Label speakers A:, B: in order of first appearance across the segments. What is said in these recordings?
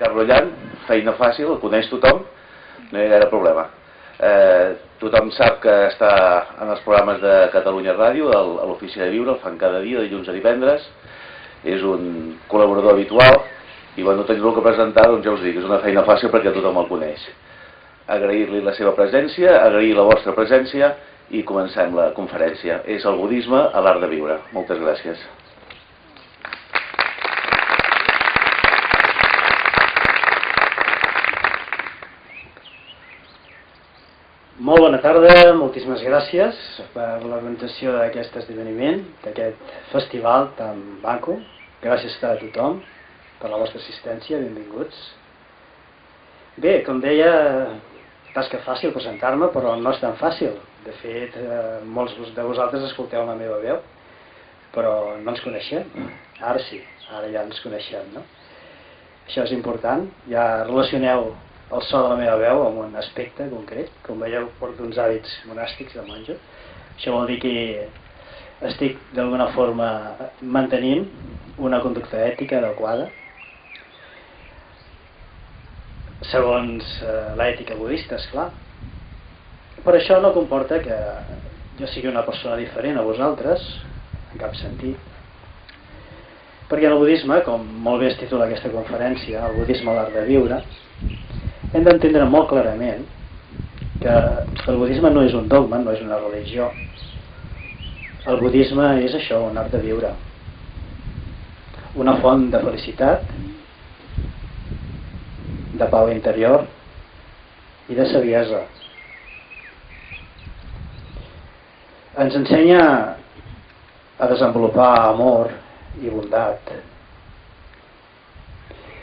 A: Carrollant, feina fàcil, el coneix tothom, no hi ha gaire problema. Tothom sap que està en els programes de Catalunya Ràdio, a l'Ofici de Viure, el fan cada dia, de dilluns a divendres, és un col·laborador habitual, i bueno, tenir-lo que presentar, doncs ja us dic, és una feina fàcil perquè tothom el coneix. Agrair-li la seva presència, agrair la vostra presència i comencem la conferència. És el budisme a l'art de viure. Moltes gràcies.
B: Molt bona tarda, moltíssimes gràcies per l'organització d'aquest esdeveniment, d'aquest festival tan maco. Gràcies a tothom per la vostra assistència, benvinguts. Bé, com deia, tasca fàcil presentar-me, però no és tan fàcil. De fet, molts de vosaltres escolteu la meva veu, però no ens coneixem. Ara sí, ara ja ens coneixem, no? Això és important, ja relacioneu el so de la meva veu amb un aspecte concret. Com veieu, porto uns hàbits monàstics de monjo. Això vol dir que estic d'alguna forma mantenint una conducta ètica adequada segons l'ètica budista, esclar. Però això no comporta que jo sigui una persona diferent a vosaltres, en cap sentit. Perquè el budisme, com molt bé es titula aquesta conferència, el budisme a l'art de viure, hem d'entendre molt clarament que el budisme no és un dogma, no és una religió. El budisme és això, un art de viure. Una font de felicitat, de pau interior i de saviesa. Ens ensenya a desenvolupar amor i bondat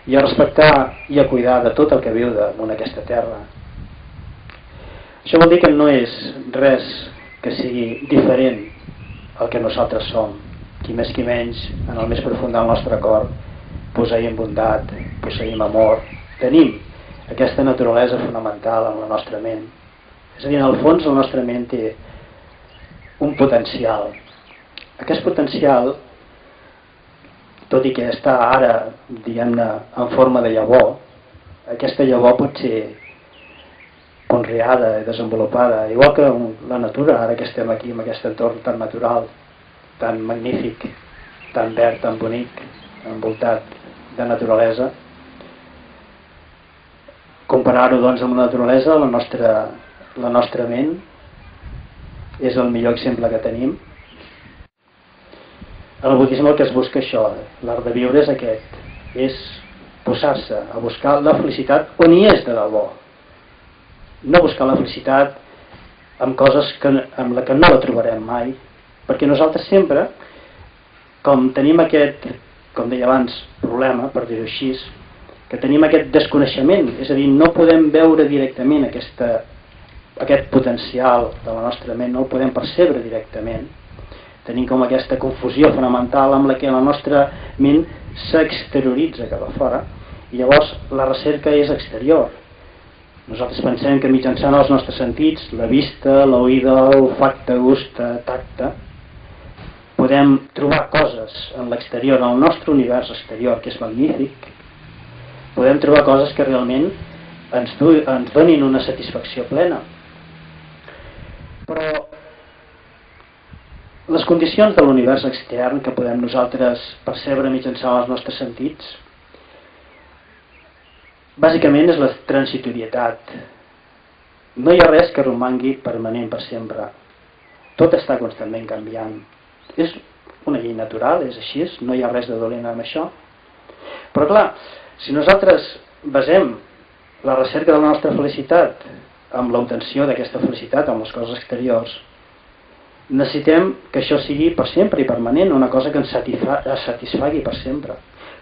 B: i a respectar i a cuidar de tot el que viu damunt aquesta terra. Això vol dir que no és res que sigui diferent al que nosaltres som, qui més qui menys, en el més profund del nostre cor posseïm bondat, posseïm amor, tenim aquesta naturalesa fonamental en la nostra ment. És a dir, en el fons la nostra ment té un potencial. Aquest potencial, tot i que està ara, diguem-ne, en forma de llavor, aquesta llavor pot ser conreada i desenvolupada, igual que la natura, ara que estem aquí en aquest entorn tan natural, tan magnífic, tan verd, tan bonic, envoltat de naturalesa. Comparar-ho doncs amb la naturalesa, la nostra ment és el millor exemple que tenim. El budisme el que es busca això, l'art de viure és aquest, és posar-se a buscar la felicitat on hi és de debò. No buscar la felicitat amb coses amb la que no la trobarem mai, perquè nosaltres sempre, com tenim aquest, com deia abans, problema, per dir-ho així, que tenim aquest desconeixement, és a dir, no podem veure directament aquest potencial de la nostra ment, no el podem percebre directament. Tenim com aquesta confusió fonamental amb la que la nostra ment s'exterioritza cap a fora i llavors la recerca és exterior. Nosaltres pensem que mitjançant els nostres sentits, la vista, l'oïda, l'olfacte, gust, tacte, podem trobar coses en l'exterior, en el nostre univers exterior, que és magnífic. Podem trobar coses que realment ens donin una satisfacció plena. Però les condicions de l'univers extern que podem nosaltres percebre mitjançant els nostres sentits, bàsicament és la transitorietat. No hi ha res que romangui permanent per sempre. Tot està constantment canviant. És una llei natural, és així, no hi ha res de dolent amb això. Però clar, si nosaltres basem la recerca de la nostra felicitat amb l'obtenció d'aquesta felicitat amb les coses exteriors, necessitem que això sigui per sempre i permanent, una cosa que ens satisfagui per sempre.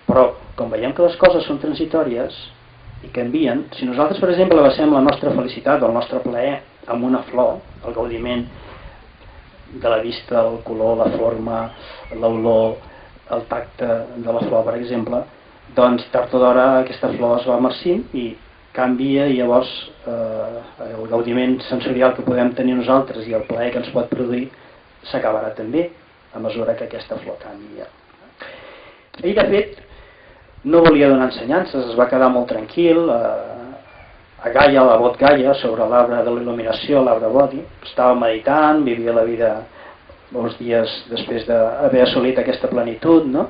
B: Però, com veiem que les coses són transitòries i canvien, si nosaltres, per exemple, basem la nostra felicitat o el nostre plaer amb una flor, el gaudiment de la vista, el color, la forma, l'olor, el tacte de la flor, per exemple, doncs tard o d'hora aquesta flor es va marcint i canvia i llavors el gaudiment sensorial que podem tenir nosaltres i el plaer que ens pot produir s'acabarà també a mesura que aquesta flor canvia. I de fet no volia donar ensenyances, es va quedar molt tranquil a Gaia, a la Bodh Gaya, sobre l'arbre de l'il·luminació, l'arbre Bodhi. Estava meditant, vivia la vida molts dies després d'haver assolit aquesta plenitud, no?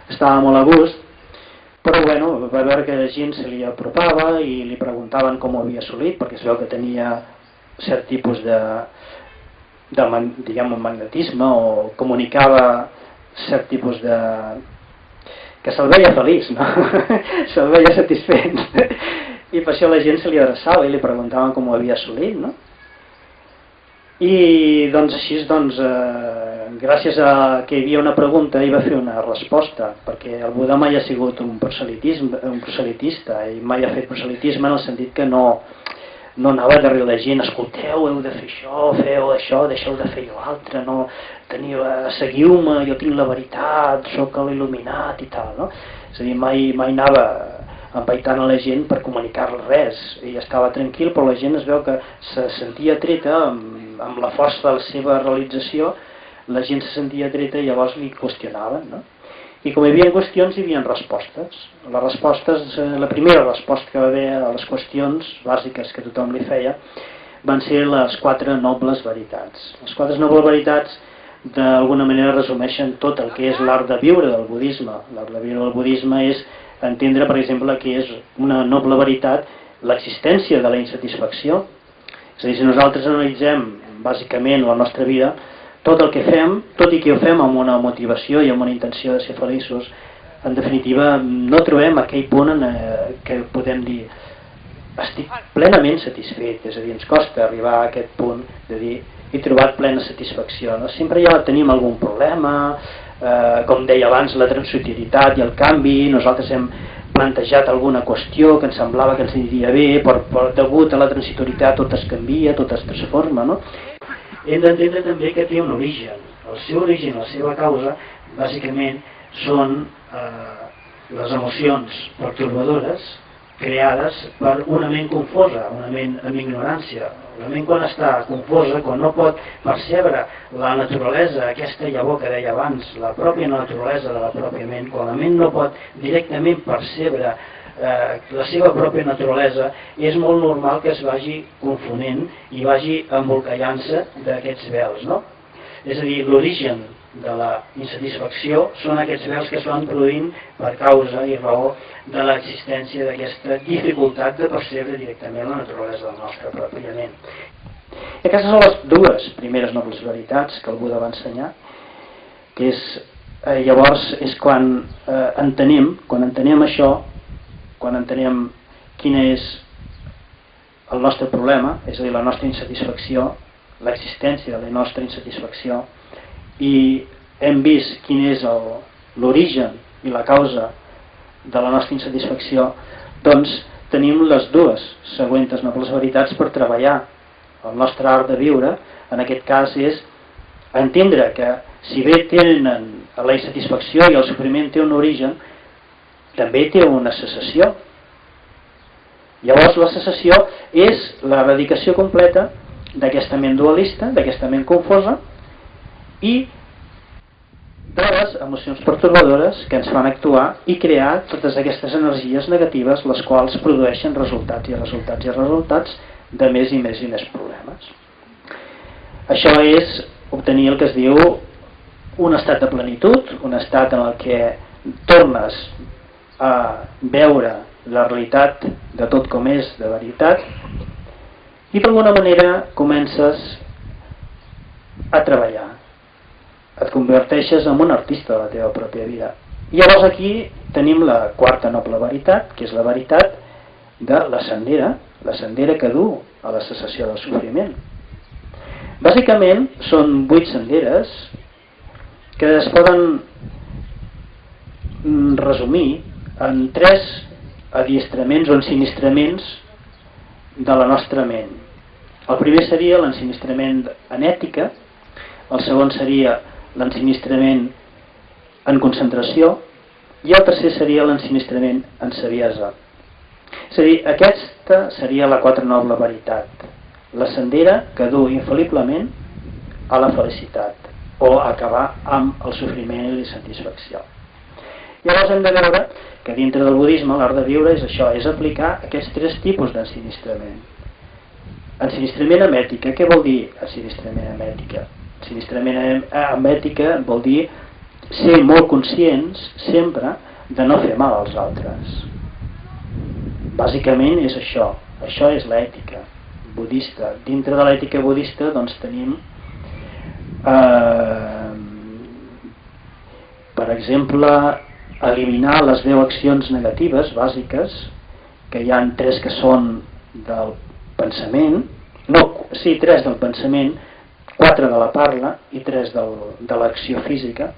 B: Estava molt a gust, però bueno, va veure que la gent se li apropava i li preguntaven com ho havia assolit, perquè es veu que tenia cert tipus de diguem, un magnetisme, o comunicava cert tipus de... que se'l veia feliç, no? Se'l veia satisfet. I per això la gent se li adreçava i li preguntaven com ho havia assolit, no? I doncs així, gràcies a que hi havia una pregunta, ell va fer una resposta, perquè el Buda mai ha sigut un proselitista i mai ha fet proselitisme en el sentit que no anava darrere la gent, escolteu, heu de fer això, feu això, deixeu de fer l'altre, no, seguiu-me, jo tinc la veritat, sóc l'il·luminat i tal, no? És a dir, mai anava empaitant a la gent per comunicar-li res, ell estava tranquil, però la gent es veu que se sentia treta amb la força de la seva realització, la gent se sentia treta i llavors li qüestionaven, no? I com hi havia qüestions, hi havia respostes. Les respostes, la primera resposta que va haver a les qüestions bàsiques que tothom li feia van ser les 4 nobles veritats. Les 4 nobles veritats d'alguna manera resumeixen tot el que és l'art de viure del budisme. L'art de viure del budisme és entendre, per exemple, que és una noble veritat l'existència de la insatisfacció. És a dir, si nosaltres analitzem bàsicament la nostra vida, tot el que fem, tot i que ho fem amb una motivació i amb una intenció de ser feliços, en definitiva no trobem aquell punt en què podem dir estic plenament satisfet, és a dir, ens costa arribar a aquest punt de dir he trobat plena satisfacció, no? Sempre ja tenim algun problema, com deia abans, la transitorietat i el canvi, nosaltres hem plantejat alguna qüestió que ens semblava que ens aniria bé, però degut a la transitorietat tot es canvia, tot es transforma, no? Hem d'entendre també que té un origen. El seu origen, la seva causa, bàsicament són les emocions pertorbadores creades per una ment confosa, una ment amb ignorància. La ment quan està confosa, quan no pot percebre la naturalesa, aquesta llavor que deia abans, la pròpia naturalesa de la pròpia ment, quan la ment no pot directament percebre la seva pròpia naturalesa, és molt normal que es vagi confonent i vagi embolcallant-se d'aquests vels, no? És a dir, l'origen de la insatisfacció són aquests vels que es van produint per causa i raó de l'existència d'aquesta dificultat de percebre directament la naturalesa del nostre propi ment. I aquestes són les 2 primeres nobles veritats que el Buda va ensenyar, que és, llavors és quan entenem això, quan entenem quin és el nostre problema, és a dir, la nostra insatisfacció, l'existència de la nostra insatisfacció, i hem vist quin és l'origen i la causa de la nostra insatisfacció, doncs tenim les 2 següents nobles veritats per treballar. El nostre art de viure, en aquest cas, és entendre que si bé tenen la insatisfacció i el sofriment té un origen, també té una cessació. Llavors la cessació és l'eradicació completa d'aquesta ment dualista, d'aquesta ment confosa i de les emocions pertorbadores que ens fan actuar i crear totes aquestes energies negatives, les quals produeixen resultats i resultats i resultats de més i més i més problemes. Això és obtenir el que es diu un estat de plenitud, un estat en el que tornes a veure la realitat de tot com és de veritat i d'alguna manera comences a treballar, et converteixes en un artista de la teva pròpia vida. I llavors aquí tenim la 4a noble veritat, que és la veritat de la sendera que du a la cessació del sofriment. Bàsicament són 8 senderes que es poden resumir en 3 adiestraments o ensinistraments de la nostra ment. El primer seria l'ensinistrament en ètica, el segon seria l'ensinistrament en concentració i el tercer seria l'ensinistrament en saviesa. És a dir, aquesta seria la 4a noble veritat, la sendera que du infal·liblement a la felicitat o a acabar amb el sofriment i la insatisfacció. Llavors hem de veure que dintre del budisme l'art de viure és això, és aplicar aquests 3 tipus d'ensinistrament. Ensinistrament amb ètica, què vol dir ensinistrament amb ètica? Ensinistrament amb ètica vol dir ser molt conscients sempre de no fer mal als altres. Bàsicament és això és l'ètica budista. Dintre de l'ètica budista doncs tenim per exemple eliminar les 10 accions negatives bàsiques, que hi ha 3 que són del pensament, 3 del pensament, 4 de la parla i 3 de l'acció física.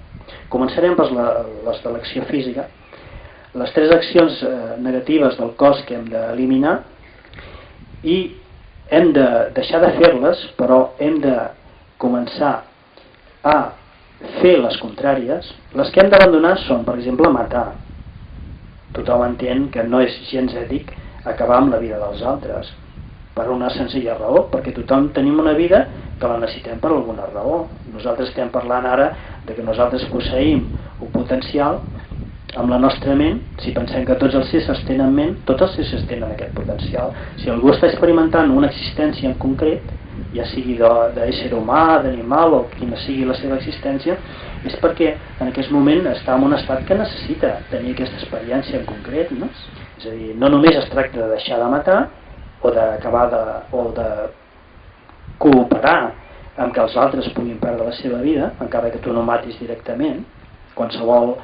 B: Començarem per les de l'acció física. Les 3 accions negatives del cos que hem d'eliminar, i hem de deixar de fer-les, però hem de començar a fer les contràries. Les que hem d'abandonar són, per exemple, matar. Tothom entén que no és gens ètic acabar amb la vida dels altres, per una senzilla raó, perquè tothom tenim una vida que la necessitem per alguna raó. Nosaltres estem parlant ara de que nosaltres posseïm un potencial amb la nostra ment. Si pensem que tots els éssers tenen ment, tots els éssers tenen aquest potencial. Si algú està experimentant una existència en concret, ja sigui d'ésser humà, d'animal o quina sigui la seva existència, és perquè en aquest moment està en un estat que necessita tenir aquesta experiència en concret, no? És a dir, no només es tracta de deixar de matar o d'acabar o de cooperar amb que els altres puguin perdre la seva vida, encara que tu no matis directament. Qualsevol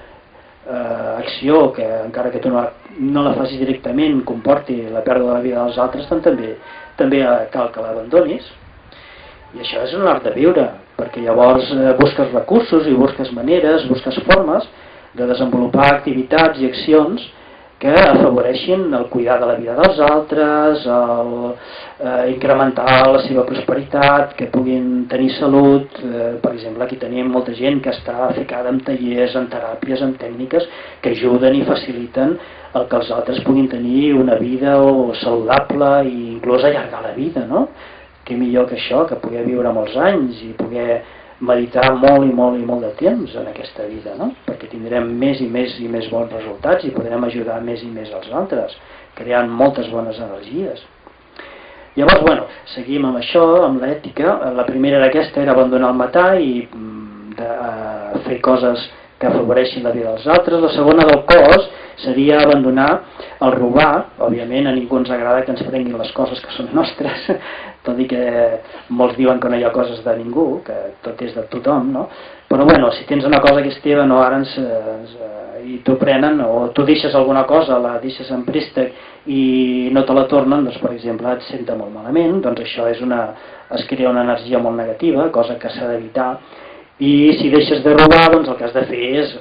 B: acció que encara que tu no la facis directament comporti la pèrdua de la vida dels altres, doncs també cal que l'abandonis. I això és un art de viure, perquè llavors busques recursos i busques maneres, busques formes de desenvolupar activitats i accions que afavoreixin el cuidar de la vida dels altres, incrementar la seva prosperitat, que puguin tenir salut. Per exemple, aquí tenim molta gent que està ficada en tallers, en teràpies, en tècniques que ajuden i faciliten el que els altres puguin tenir una vida saludable i inclús allargar la vida, no? Què millor que això, que poder viure molts anys i poder meditar molt i molt i molt de temps en aquesta vida, no? Perquè tindrem més i més i més bons resultats i podrem ajudar més i més als altres, creant moltes bones energies. Llavors, bueno, seguim amb això, amb l'ètica. La primera d'aquesta era abandonar el matar i fer coses que afavoreixin la vida dels altres. La segona del cos seria abandonar el robar. Òbviament a ningú ens agrada que ens prenguin les coses que són nostres, tot i que molts diuen que no hi ha coses de ningú, que tot és de tothom, no? Però bueno, si tens una cosa que és teva, no, ara i t'ho prenen, o tu deixes alguna cosa, la deixes en préstec i no te la tornen, doncs per exemple et senta molt malament, doncs això es crea una energia molt negativa, cosa que s'ha d'evitar. I si deixes de robar, doncs el que has de fer és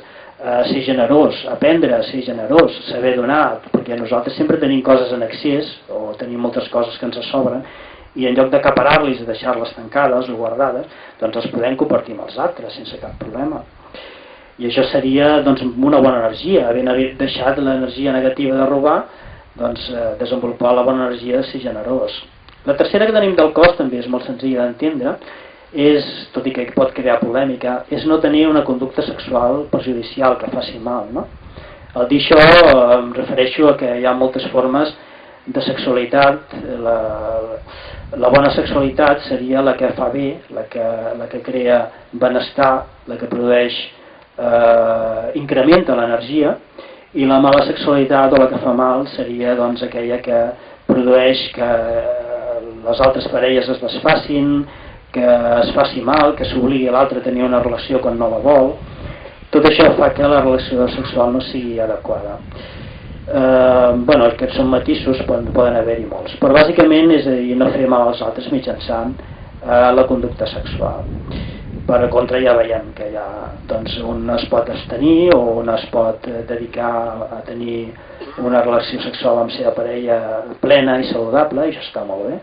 B: ser generós, aprendre a ser generós, saber donar, perquè nosaltres sempre tenim coses en excés o tenim moltes coses que ens sobren i en lloc d'acaparar-les i deixar-les tancades o guardades, doncs els podem compartir amb els altres sense cap problema. I això seria doncs, una bona energia, havent deixat l'energia negativa de robar, doncs desenvolupar la bona energia de ser generós. La tercera que tenim del cos també és molt senzilla d'entendre, tot i que pot crear polèmica, és no tenir una conducta sexual perjudicial que faci mal, no? Al dir això em refereixo a que hi ha moltes formes de sexualitat. La bona sexualitat seria la que fa bé, la que crea benestar, la que produeix, incrementa l'energia, i la mala sexualitat o la que fa mal seria doncs aquella que produeix que les altres parelles es desfacin, que es faci mal, que s'obligui a l'altre a tenir una relació quan no la vol. Tot això fa que la relació sexual no sigui adequada. Bueno, aquests són matisos, poden haver-hi molts, però bàsicament és a dir, no fer mal als altres mitjançant la conducta sexual. Per contra ja veiem que doncs, un es pot abstenir o un es pot dedicar a tenir una relació sexual amb la seva parella plena i saludable, i això està molt bé.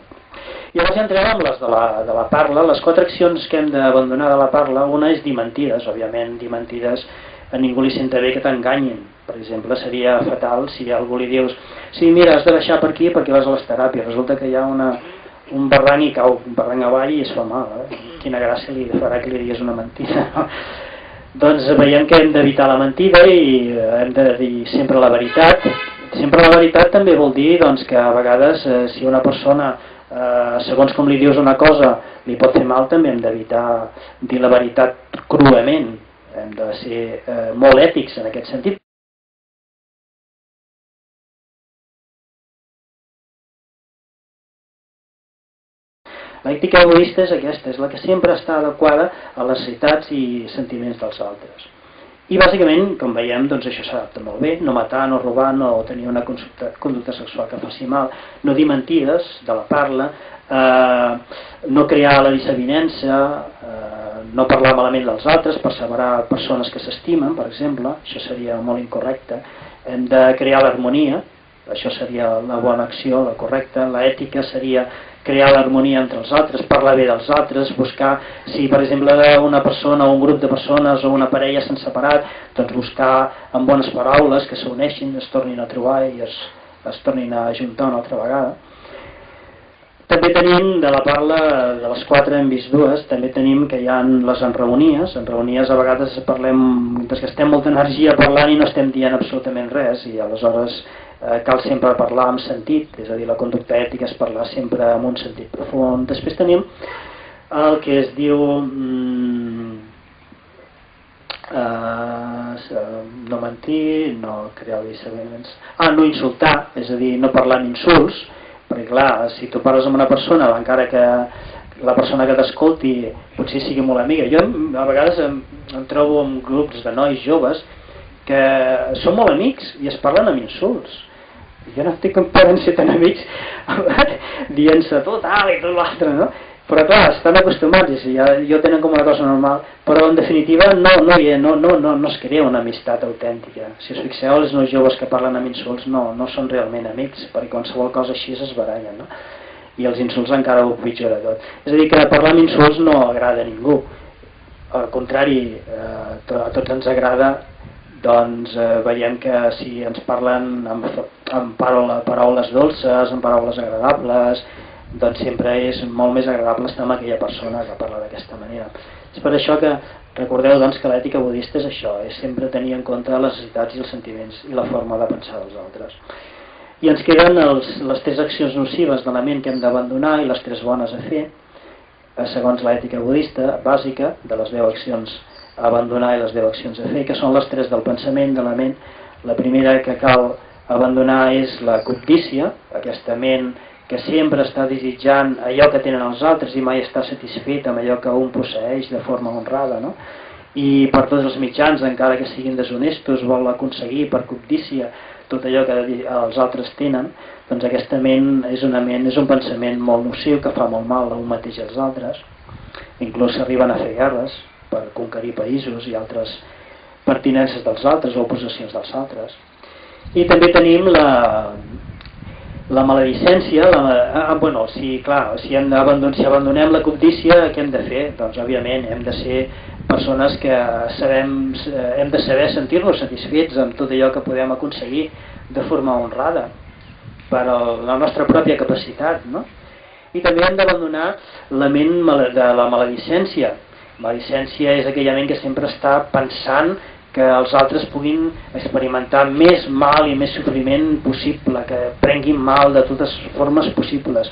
B: I llavors ja entrem amb les de la parla. Les 4 accions que hem d'abandonar de la parla, una és dir mentides. Òbviament dir mentides a ningú li senta bé que t'enganyin. Per exemple, seria fatal si a algú li dius sí, mira, has de baixar per aquí perquè vas a les teràpies, resulta que hi ha un barranc i cau un barranc avall i es fa mal, Quina gràcia li farà que li digues una mentida, no? doncs veiem que hem d'evitar la mentida i hem de dir sempre la veritat. Sempre la veritat també vol dir doncs, que a vegades si una persona, segons com li dius una cosa, li pot fer mal, també hem d'evitar dir la veritat cruament. Hem de ser molt ètics en aquest sentit. L'ètica egoista és aquesta, és la que sempre està adequada a les necessitats i sentiments dels altres. I bàsicament, com veiem, doncs això s'adapta molt bé, no matar, no robar, no tenir una conducta sexual que faci mal, no dir mentides de la parla, no crear la desavinença, no parlar malament dels altres, perseverar persones que s'estimen, per exemple, això seria molt incorrecte. Hem de crear l'harmonia, això seria la bona acció, la correcta. L'ètica seria crear l'harmonia entre els altres, parlar bé dels altres, buscar, si per exemple una persona o un grup de persones o una parella s'han separat, doncs buscar amb bones paraules que s'uneixin, es tornin a trobar i es tornin a ajuntar una altra vegada. També tenim, de la parla de les 4 hem vist 2, també tenim que hi ha les enraonies. Enraonies a vegades parlem, que estem molta energia parlant i no estem dient absolutament res, i aleshores cal sempre parlar amb sentit, és a dir, la conducta ètica és parlar sempre amb un sentit profund. Després tenim el que es diu no mentir, no crear dissentiments, no insultar, és a dir, no parlar en insults, perquè clar, si tu parles amb una persona, encara que la persona que t'escolti potser sigui molt amiga, jo a vegades em trobo en grups de nois joves que són molt amics i es parlen amb insults. Jo no estic com poden ser tan amics dient-se tot i tot l'altre, no? Però clar, estan acostumats i ja tenen com una cosa normal, però en definitiva no es crea una amistat autèntica. Si us fixeu, els nois joves que parlen amb insults no són realment amics, perquè qualsevol cosa així es barallen, no? I els insults encara ho pitjora tot. És a dir, que parlar amb insults no agrada a ningú. Al contrari, a tots ens agrada, doncs veiem que si ens parlen amb paraules dolces, amb paraules agradables, doncs sempre és molt més agradable estar amb aquella persona que parla d'aquesta manera. És per això que recordeu doncs, que l'ètica budista és això, és sempre tenir en compte les necessitats i els sentiments i la forma de pensar dels altres. I ens queden les 3 accions nocives de la ment que hem d'abandonar i les 3 bones a fer, segons l'ètica budista bàsica, de les 10 accions a abandonar i les 10 accions a fer, que són les 3 del pensament, de la ment. La primera que cal abandonar és la cobdícia, aquesta ment que sempre està desitjant allò que tenen els altres i mai està satisfet amb allò que un posseeix de forma honrada, no? I per tots els mitjans, encara que siguin deshonestos, vol aconseguir per cobdícia tot allò que els altres tenen. Doncs aquesta ment és un pensament molt nociu que fa molt mal a un mateix i als altres. Inclús s'arriben a fer guerres per conquerir països i altres pertinences dels altres o possessions dels altres. I també tenim la maledicència. Si abandonem la cobdícia, què hem de fer? Doncs òbviament hem de ser persones que hem de saber sentir-nos satisfets amb tot allò que podem aconseguir de forma honrada per la nostra pròpia capacitat, no? I també hem d'abandonar la ment de la maledicència. Maledicència és aquella ment que sempre està pensant que els altres puguin experimentar més mal i més sofriment possible, que prenguin mal de totes formes possibles.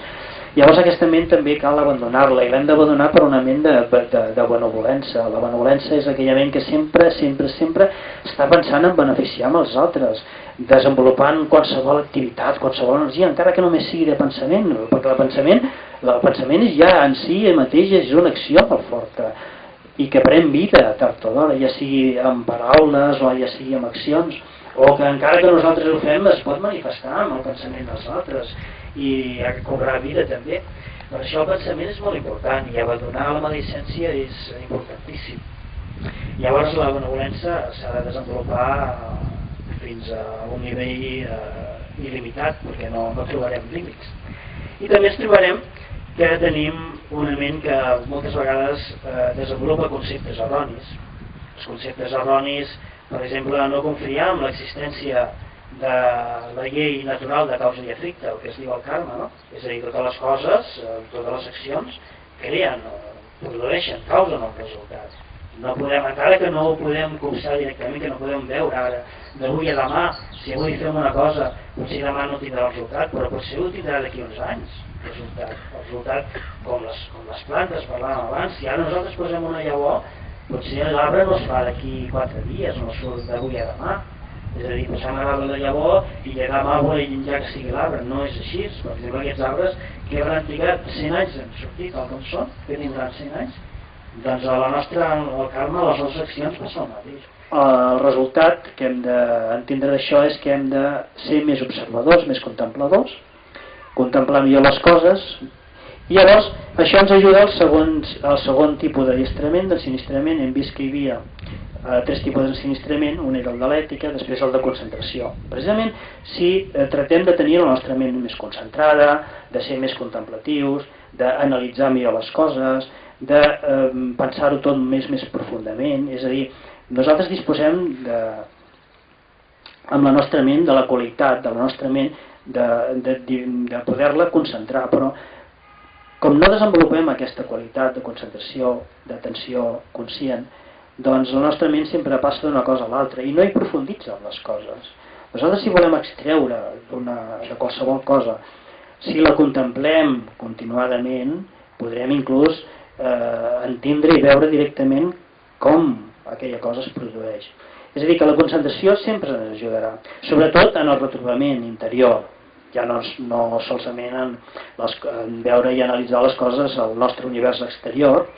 B: Llavors aquesta ment també cal abandonar-la i l'hem d'abandonar per una ment de benevolència. La benevolència és aquella ment que sempre està pensant en beneficiar amb els altres, desenvolupant qualsevol activitat, qualsevol energia, encara que només sigui de pensament, perquè el pensament ja en si mateix és una acció molt forta i que pren vida tard o d'hora, ja sigui amb paraules o ja sigui amb accions, o que encara que nosaltres ho fem es pot manifestar amb el pensament dels altres i cobrar vida també. Per això el pensament és molt important i abandonar la maledicència és importantíssim. Llavors la benevolència s'ha de desenvolupar fins a un nivell il·limitat, perquè no trobarem límits. I també ens trobarem que tenim una ment que moltes vegades desenvolupa conceptes erronis. Els conceptes erronis, per exemple, no confiar en l'existència de la llei natural de causa i efecte, el que es diu el karma, no? És a dir, totes les coses, totes les accions creen, produeixen, causen el resultat. No podem, encara que no ho podem copsar directament, que no podem veure ara, d'avui a demà, si avui fem una cosa, potser demà no tindrà el resultat, però potser ho tindrà d'aquí uns anys, el resultat com les plantes, parlàvem abans, si ara nosaltres posem una llavor, potser l'arbre no es fa d'aquí 4 dies, no surt d'avui a demà, és a dir, posem l'arbre de llavor i demà volem ja que sigui l'arbre, no és així, per exemple aquests arbres que hauran trigat 100 anys en sortir tal com són, que tindran 100 anys, doncs a la nostra, al Carme, les nostres accions no són el mateix. El resultat que hem d'entendre d'això és que hem de ser més observadors, més contempladors, contemplar millor les coses, i llavors això ens ajuda al segon tipus d'adiestrament, d'ensinistrament. Hem vist que hi havia 3 tipus d'ensinistrament, un era el de l'ètica, després el de concentració. Precisament si tratem de tenir la nostra ment més concentrada, de ser més contemplatius, d'analitzar millor les coses, de pensar-ho tot més profundament, és a dir, nosaltres disposem amb la nostra ment de la qualitat de la nostra ment de poder-la concentrar, però com no desenvolupem aquesta qualitat de concentració, d'atenció conscient, doncs la nostra ment sempre passa d'una cosa a l'altra i no hi profunditza en les coses. Nosaltres si volem extreure de qualsevol cosa, si la contemplem continuadament, podrem inclús entendre i veure directament com aquella cosa es produeix. És a dir, que la concentració sempre ens ajudarà, sobretot en el retrobament interior, ja no solament en veure i analitzar les coses al nostre univers exterior,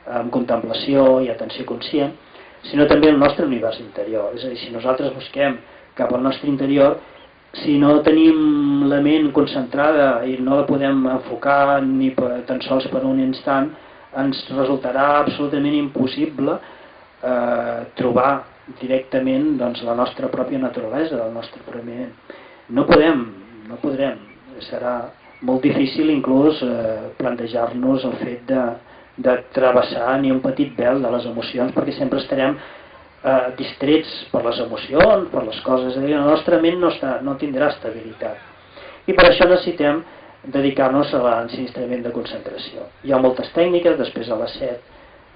B: amb contemplació i atenció conscient, sinó també el nostre univers interior. És a dir, si nosaltres busquem cap al nostre interior, si no tenim la ment concentrada i no la podem enfocar ni tan sols per un instant, ens resultarà absolutament impossible trobar directament doncs, la nostra pròpia naturalesa, el nostre propi ment. No podrem. Serà molt difícil inclús plantejar-nos el fet de travessar ni un petit vel de les emocions, perquè sempre estarem distrets per les emocions, per les coses. És a dir, la nostra ment no tindrà estabilitat. I per això necessitem dedicar-nos a l'ensinistrament de concentració. Hi ha moltes tècniques, després a les 7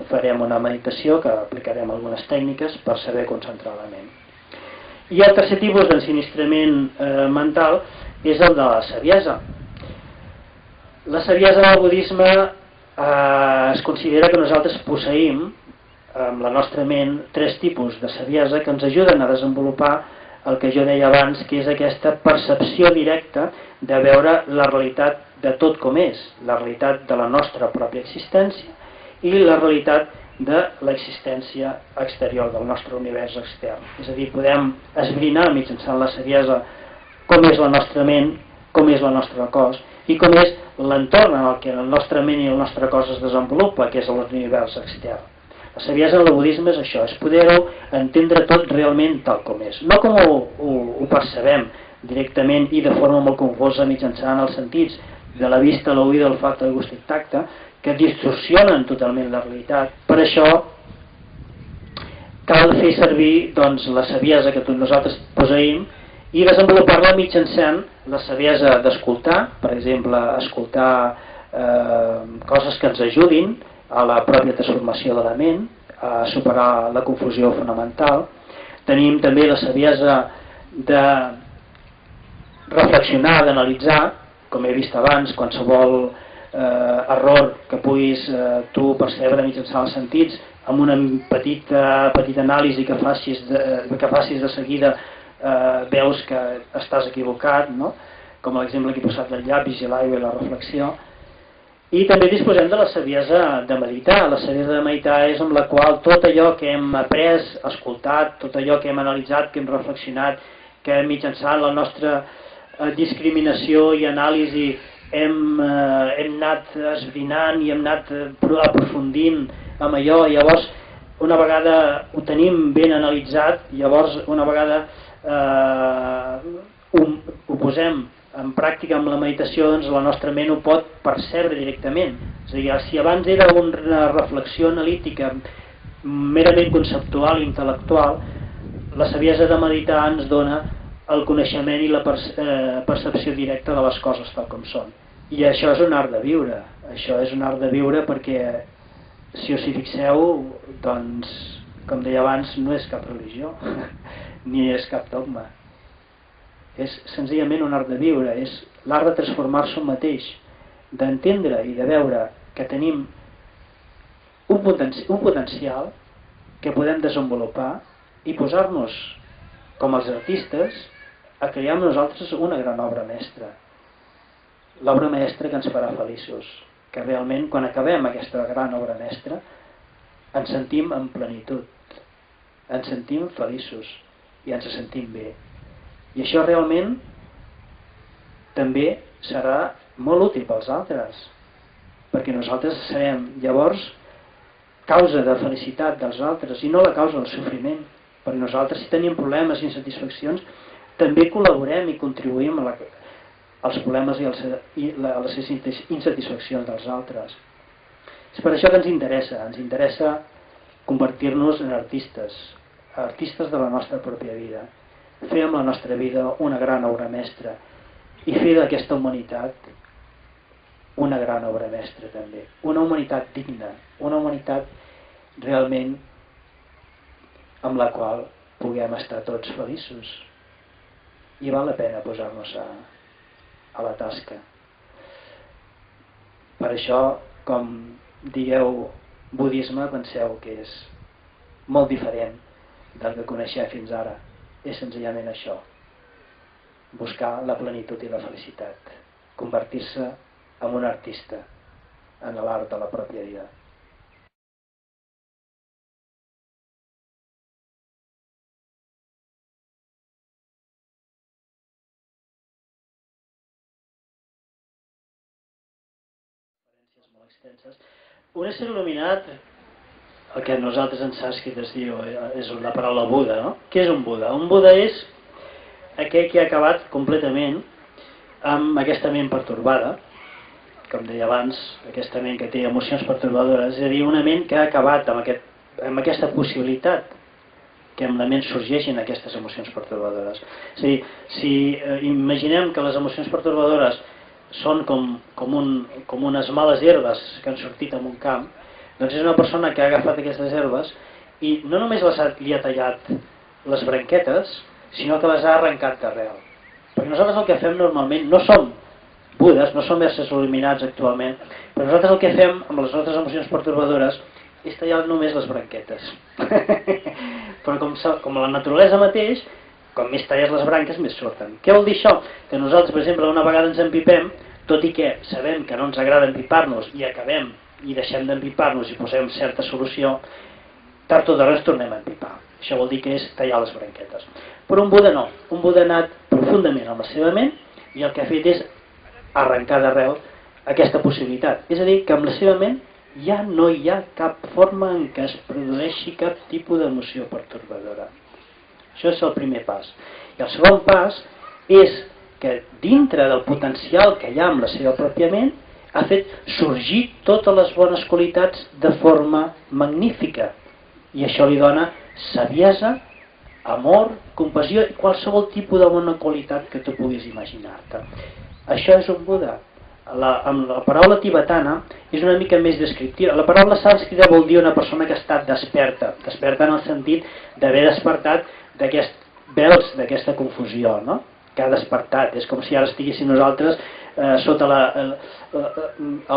B: farem una meditació que aplicarem algunes tècniques per saber concentrar la ment. I el tercer tipus d'ensinistrament mental és el de la saviesa. La saviesa del budisme es considera que nosaltres posseïm amb la nostra ment 3 tipus de saviesa que ens ajuden a desenvolupar el que jo deia abans, que és aquesta percepció directa de veure la realitat de tot com és, la realitat de la nostra pròpia existència i la realitat de l'existència exterior, del nostre univers extern. És a dir, podem esbrinar mitjançant la saviesa com és la nostra ment, com és el nostre cos i com és l'entorn en el que la nostra ment i el nostre cos es desenvolupa, que és l'univers extern. La saviesa en el budisme és això, és poder-ho entendre tot realment tal com és. No com ho percebem directament i de forma molt confusa mitjançant els sentits de la vista, l'oïda, l'olfacte, el gust i el tacte, que distorsionen totalment la realitat. Per això cal fer servir doncs, la saviesa que tots nosaltres posseïm i desenvolupar-la mitjançant la saviesa d'escoltar, per exemple, escoltar coses que ens ajudin a la pròpia transformació de la ment, a superar la confusió fonamental. Tenim també la saviesa de reflexionar, d'analitzar, com he vist abans, qualsevol error que puguis tu percebre mitjançant els sentits, amb una petita anàlisi que facis de seguida veus que estàs equivocat, no? Com l'exemple que he posat del llapis i l'aigua i la reflexió. I també disposem de la saviesa de meditar. La saviesa de meditar és amb la qual tot allò que hem après, escoltat, tot allò que hem analitzat, que hem reflexionat, que mitjançant la nostra discriminació i anàlisi hem anat esbrinant i hem anat aprofundint amb allò. Llavors, una vegada ho tenim ben analitzat, llavors una vegada ho posem en pràctica amb la meditació, doncs la nostra ment ho pot percebre directament. És a dir, si abans era una reflexió analítica merament conceptual i intel·lectual, la saviesa de meditar ens dona el coneixement i la percepció directa de les coses tal com són. I això és un art de viure. Això és un art de viure perquè si us hi fixeu, doncs, com deia abans, no és cap religió, ni és cap dogma. És senzillament un art de viure, és l'art de transformar-se un mateix, d'entendre i de veure que tenim un potencial que podem desenvolupar i posar-nos, com els artistes, a crear amb nosaltres una gran obra mestra. L'obra mestra que ens farà feliços, que realment quan acabem aquesta gran obra mestra ens sentim en plenitud, ens sentim feliços i ens sentim bé. I això realment també serà molt útil pels altres, perquè nosaltres serem llavors causa de felicitat dels altres i no la causa del sofriment. Per nosaltres, si tenim problemes i insatisfaccions, també col·laborem i contribuïm als problemes i a les insatisfaccions dels altres. És per això que ens interessa convertir-nos en artistes de la nostra pròpia vida, fer amb la nostra vida una gran obra mestra i fer d'aquesta humanitat una gran obra mestra també, una humanitat digna, una humanitat realment amb la qual puguem estar tots feliços. I val la pena posar-nos a la tasca. Per això, com digueu budisme, penseu que és molt diferent del que coneixeu fins ara. És senzillament això, buscar la plenitud i la felicitat, convertir-se en un artista en l'art de la pròpia vida. Molt extenses. Un ésser il·luminat, el que a nosaltres en sànscrit es diu, és la paraula Buda, no? Què és un Buda? Un Buda és aquell que ha acabat completament amb aquesta ment pertorbada, com deia abans, aquesta ment que té emocions pertorbadores, és a dir, una ment que ha acabat amb aquesta possibilitat que amb la ment sorgeixin aquestes emocions pertorbadores. És a dir, si imaginem que les emocions pertorbadores són com unes males herbes que han sortit en un camp, doncs és una persona que ha agafat aquestes herbes i no només li ha tallat les branquetes, sinó que les ha arrencat d'arrel. Perquè nosaltres el que fem normalment, no som budes, no som éssers il·luminats actualment, però nosaltres el que fem amb les nostres emocions pertorbadores és tallar només les branquetes. Però com la naturalesa mateix, com més talles les branques, més surten. Què vol dir això? Que nosaltres, per exemple, una vegada ens empipem, tot i que sabem que no ens agrada empipar-nos i acabem i deixem d'empipar-nos i posem certa solució, tard o d'hora ens tornem a empipar. Això vol dir que és tallar les branquetes. Però un Buda no. Un Buda ha anat profundament amb la seva ment i el que ha fet és arrencar d'arrel aquesta possibilitat. És a dir, que amb la seva ment ja no hi ha cap forma en què es produeixi cap tipus d'emoció pertorbadora. Això és el primer pas. I el segon pas és que dintre del potencial que hi ha amb la seva pròpia ment ha fet sorgir totes les bones qualitats de forma magnífica. I això li dona saviesa, amor, compassió i qualsevol tipus de bona qualitat que tu puguis imaginar-te. Això és un Buda. Amb la paraula tibetana és una mica més descriptiva. La paraula sànscrita vol dir una persona que ha estat desperta, desperta en el sentit d'haver despertat d'aquesta confusió, no? Que ha despertat. És com si ara estiguéssim nosaltres sota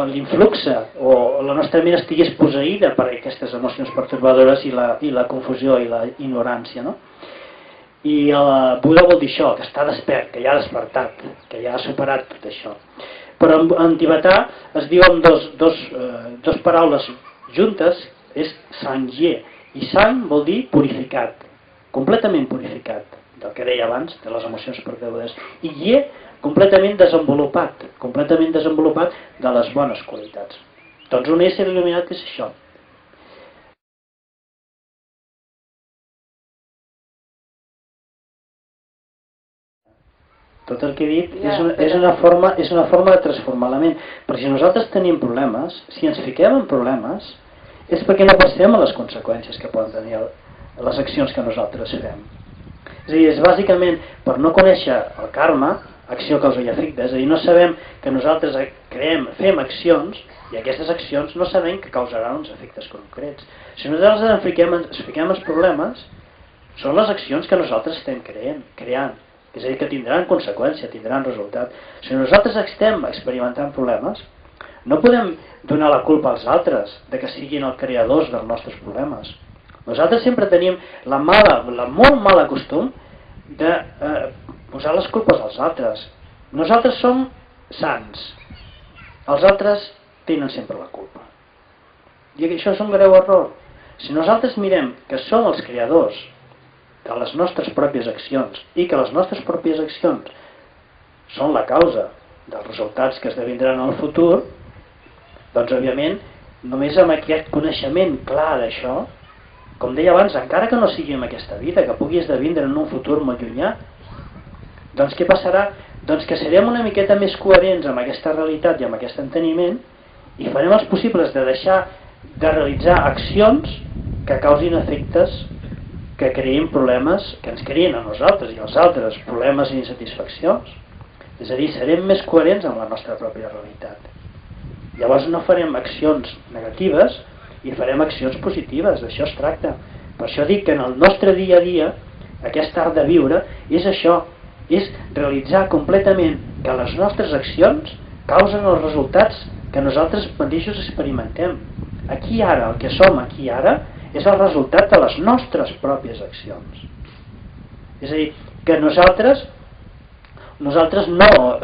B: l'influxe o la nostra ment estigués posseïda per aquestes emocions pertorbadores i la confusió i la ignorància, no? I el Buda vol dir això, que està despert, que ja ha despertat, que ja ha superat tot això. Però en tibetà es diuen dos paraules juntes, és Sangye, i Sang vol dir purificat, completament purificat, del que deia abans, de les emocions pertorbadores, i Ye, completament desenvolupat de les bones qualitats. Doncs un ésser il·luminat és això. Tot el que he dit és una forma de transformar la ment. Però si nosaltres tenim problemes, si ens fiquem en problemes, és perquè no pensem en les conseqüències que poden tenir les accions que nosaltres fem. És a dir, és bàsicament per no conèixer el karma, acció, causa i efecte. És a dir, no sabem que nosaltres fem accions i aquestes accions no sabem que causaran uns efectes concrets. Si nosaltres ens fiquem els problemes, són les accions que nosaltres estem creant. És a dir, que tindran conseqüència, tindran resultat. Si nosaltres estem experimentant problemes, no podem donar la culpa als altres de que siguin els creadors dels nostres problemes. Nosaltres sempre tenim la molt mala costum de posar les culpes als altres. Nosaltres som sants, els altres tenen sempre la culpa. I això és un greu error. Si nosaltres mirem que som els creadors de les nostres pròpies accions i que les nostres pròpies accions són la causa dels resultats que esdevindran en el futur, doncs òbviament només amb aquest coneixement clar d'això, com deia abans, encara que no sigui en aquesta vida, que pugui esdevindre en un futur molt llunyà, doncs què passarà? Doncs que serem una miqueta més coherents amb aquesta realitat i amb aquest enteniment i farem els possibles de deixar de realitzar accions que causin efectes que creïn problemes, que ens creïn a nosaltres i als altres problemes i insatisfaccions. És a dir, serem més coherents amb la nostra pròpia realitat. Llavors no farem accions negatives i farem accions positives, d'això es tracta. Per això dic que en el nostre dia a dia aquest art de viure és això, és realitzar completament que les nostres accions causen els resultats que nosaltres mateixos experimentem. Aquí ara, el que som aquí ara, és el resultat de les nostres pròpies accions. És a dir, que nosaltres no,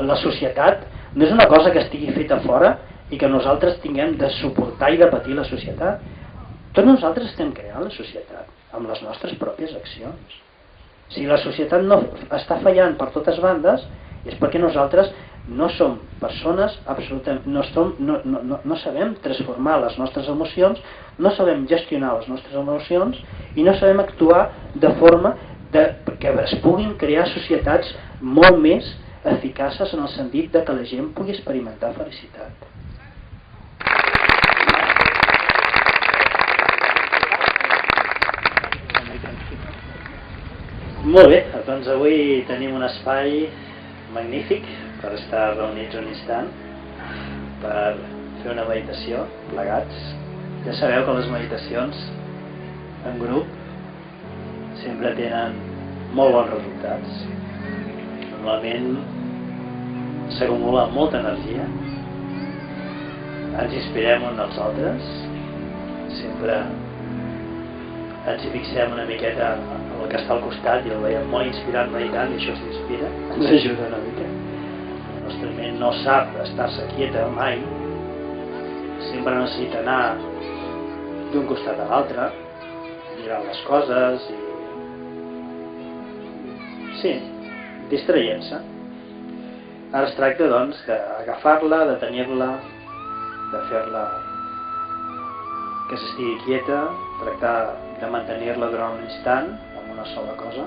B: la societat no és una cosa que estigui feta fora i que nosaltres tinguem de suportar i de patir la societat. Tots nosaltres estem creant la societat amb les nostres pròpies accions. Si la societat no està fallant per totes bandes és perquè nosaltres no som persones absolutament, no sabem transformar les nostres emocions, no sabem gestionar les nostres emocions i no sabem actuar de forma que es puguin crear societats molt més eficaces en el sentit de que la gent pugui experimentar felicitat. Molt bé, doncs avui tenim un espai magnífic per estar reunits un instant, per fer una meditació plegats. Ja sabeu que les meditacions en grup sempre tenen molt bons resultats. Normalment s'acumula molta energia, ens inspirem uns als altres, sempre ens hi fixem una miqueta el que està al costat i el veiem molt inspirat meditant i això s'inspira, ens ajuda una mica. La nostra ment no sap estar-se quieta mai, sempre necessita anar d'un costat a l'altre, mirant les coses i sí, distraient-se. Ara es tracta doncs d'agafar-la, de tenir-la, de fer-la que s'estigui quieta, tractar de mantenir-la durant un instant amb una sola cosa.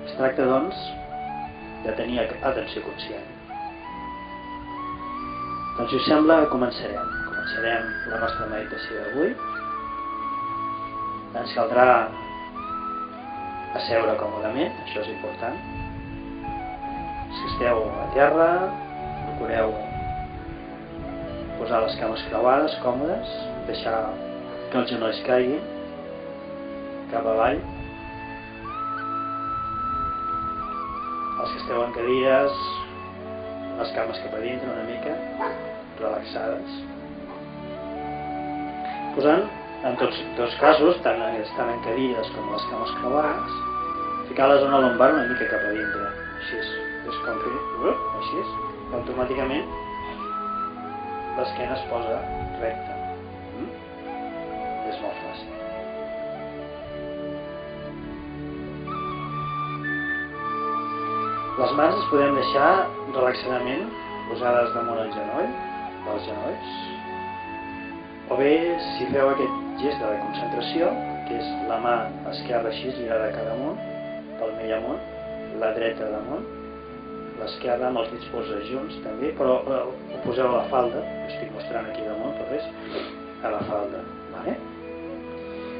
B: Es tracta doncs de tenir atenció conscient. Doncs si us sembla començarem la nostra meditació d'avui. Ens caldrà asseure còmodament, això és important. Si esteu a terra, procureu posar les cames creuades, còmodes, deixar que els genolls caiguin cap avall. Els que esteu en cadires, les cames cap a dintre una mica, relaxades. Posant, en tots dos casos, tant en cadires com les cames creuades, ficar la zona lumbar una mica cap a dintre. Així és com que, així és, automàticament l'esquena es posa recta. És molt fàcil. Les mans les podem deixar relaxadament posades damunt el genoll, dels genolls, o bé si feu aquest gest de concentració, que és la mà esquerra així girada cap damunt, palmell amunt, la dreta damunt, l'esquerra amb els dits posats junts també, però ho poseu a la falda, ho estic mostrant aquí damunt, però és a la falda. Vale?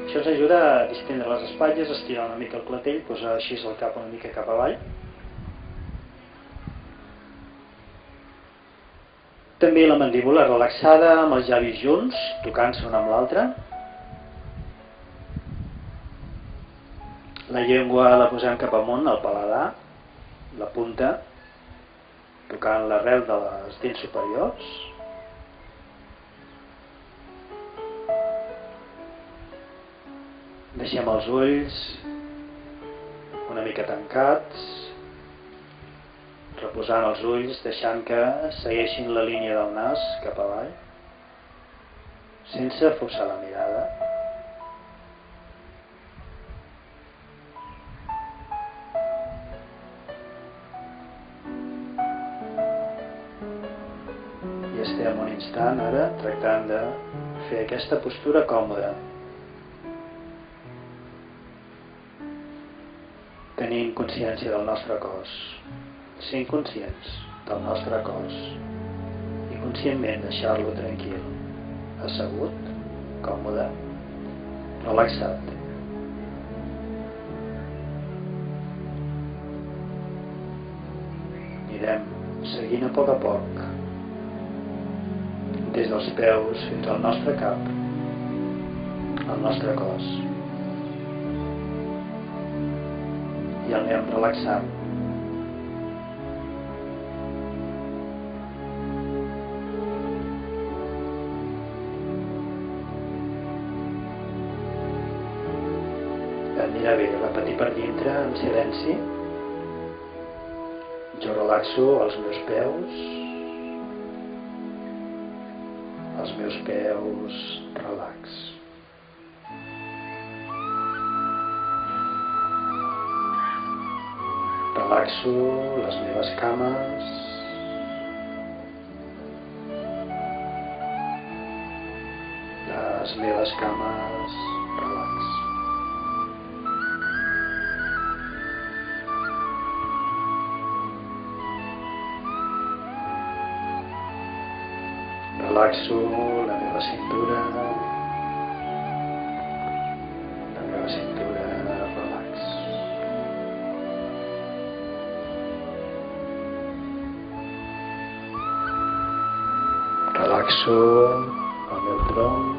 B: Això ens ajuda a distendre les espatlles, estirar una mica el clatell, posar així el cap una mica cap avall. També la mandíbula relaxada, amb els llavis junts, tocant-se un amb l'altre. La llengua la posem cap amunt, al paladar, la punta, tocant l'arrel de les dents superiors. Deixem els ulls una mica tancats, reposant els ulls, deixant que segueixin la línia del nas cap avall, sense forçar la mirada. I estem un instant ara tractant de fer aquesta postura còmoda, tenint consciència del nostre cos, sent conscients del nostre cos i conscientment deixar-lo tranquil, assegut, còmode, relaxat. Anirem seguint a poc, des dels peus fins al nostre cap, al nostre cos. I el anem relaxant. Anirà bé repetir per dintre en silenci. Jo relaxo els meus peus. Els meus peus relax. Relaxo les meves cames, les meves cames, relax. Relaxo la meva cintura, relax. Relaxo el meu tronc,